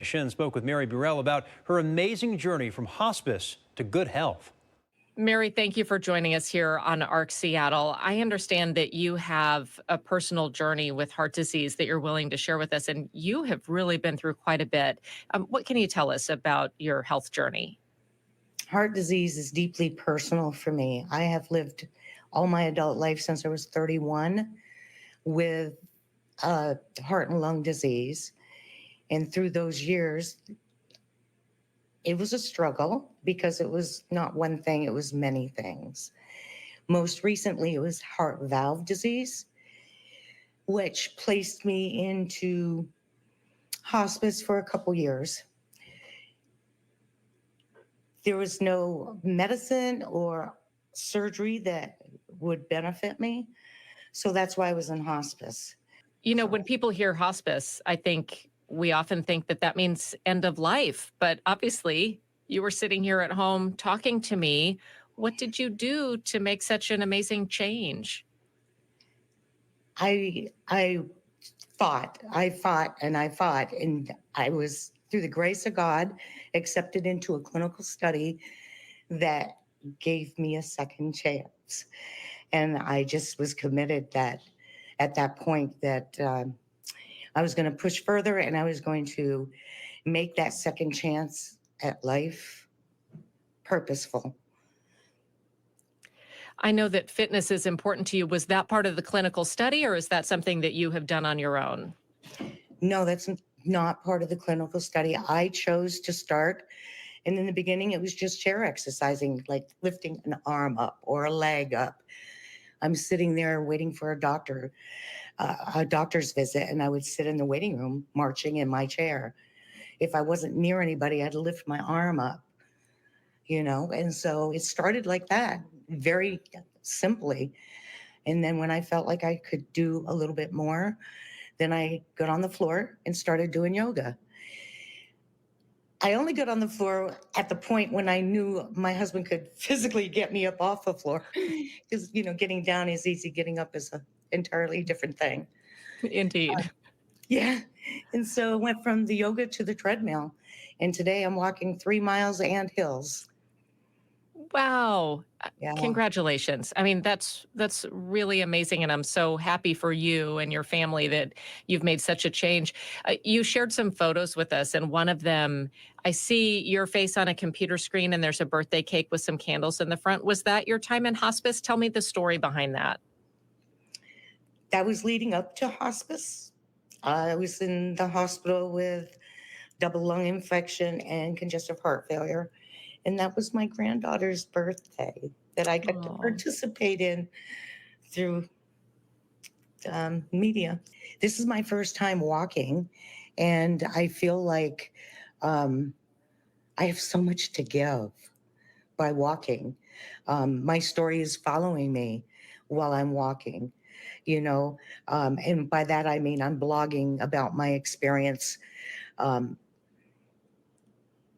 Shen spoke with Mary Burrell about her amazing journey from hospice to good health. Mary, thank you for joining us here on ARC Seattle. I understand that you have a personal journey with heart disease that you're willing to share with us, and you have really been through quite a bit. What can you tell us about your health journey? Heart disease is deeply personal for me. I have lived all my adult life since I was 31 with heart and lung disease. And through those years, it was a struggle because it was not one thing, it was many things. Most recently, it was heart valve disease, which placed me into hospice for a couple years. There was no medicine or surgery that would benefit me. So that's why I was in hospice. You know, when people hear hospice, I think we often think that that means end of life. But obviously, you were sitting here at home talking to me. What did you do to make such an amazing change? I fought, and I was, through the grace of God, accepted into a clinical study that gave me a second chance. And I just was committed that at that point that I was going to push further and I was going to make that second chance at life purposeful. I know that fitness is important to you. Was that part of the clinical study, or is that something that you have done on your own? No, that's not part of the clinical study. I chose to start. And in the beginning, it was just chair exercising, like lifting an arm up or a leg up. I'm sitting there waiting for a doctor's visit, and I would sit in the waiting room marching in my chair. If I wasn't near anybody, I'd lift my arm up, and so it started like that, very simply. And then when I felt like I could do a little bit more, then I got on the floor and started doing yoga. I only got on the floor at the point when I knew my husband could physically get me up off the floor. Because, getting down is easy, getting up is an entirely different thing. Indeed. Yeah. And so I went from the yoga to the treadmill. And today I'm walking 3 miles and hills. Wow. Yeah. Congratulations. I mean, that's really amazing, and I'm so happy for you and your family that you've made such a change. You shared some photos with us, and one of them, I see your face on a computer screen, and there's a birthday cake with some candles in the front. Was that your time in hospice? Tell me the story behind that. That was leading up to hospice. I was in the hospital with double lung infection and congestive heart failure. And that was my granddaughter's birthday that I got to Oh. participate in through media. This is my first time walking, and I feel like I have so much to give by walking. My story is following me while I'm walking, and by that I mean I'm blogging about my experience um,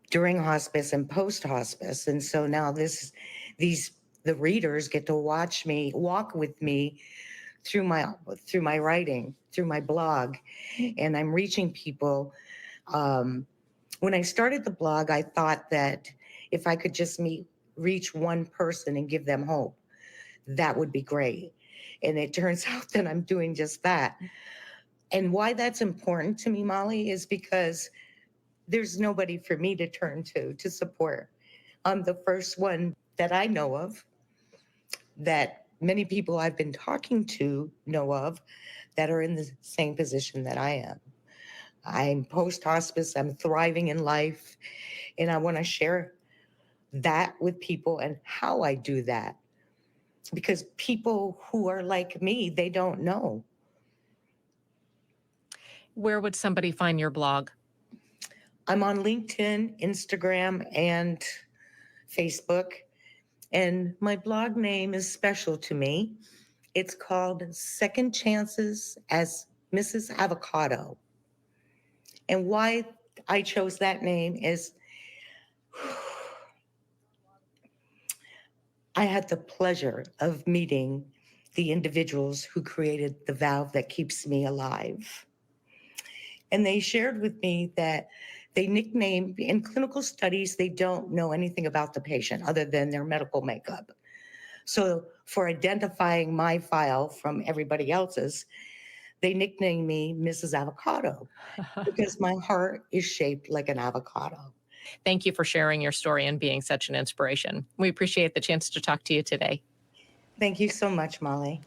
during hospice and post hospice. And so now the readers get to watch me walk with me through my writing, through my blog, and I'm reaching people. When I started the blog, I thought that if I could just reach one person and give them hope, that would be great. And it turns out that I'm doing just that. And why that's important to me, Molly, is because there's nobody for me to turn to support. I'm the first one that I know of, that many people I've been talking to know of, that are in the same position that I am. I'm post hospice, I'm thriving in life, and I want to share that with people and how I do that. Because people who are like me, they don't know. Where would somebody find your blog? I'm on LinkedIn, Instagram, and Facebook. And my blog name is special to me. It's called Second Chances as Mrs. Avocado. And why I chose that name is I had the pleasure of meeting the individuals who created the valve that keeps me alive. And they shared with me that They nickname, in clinical studies, they don't know anything about the patient other than their medical makeup. So for identifying my file from everybody else's, they nickname me Mrs. Avocado because my heart is shaped like an avocado. Thank you for sharing your story and being such an inspiration. We appreciate the chance to talk to you today. Thank you so much, Molly.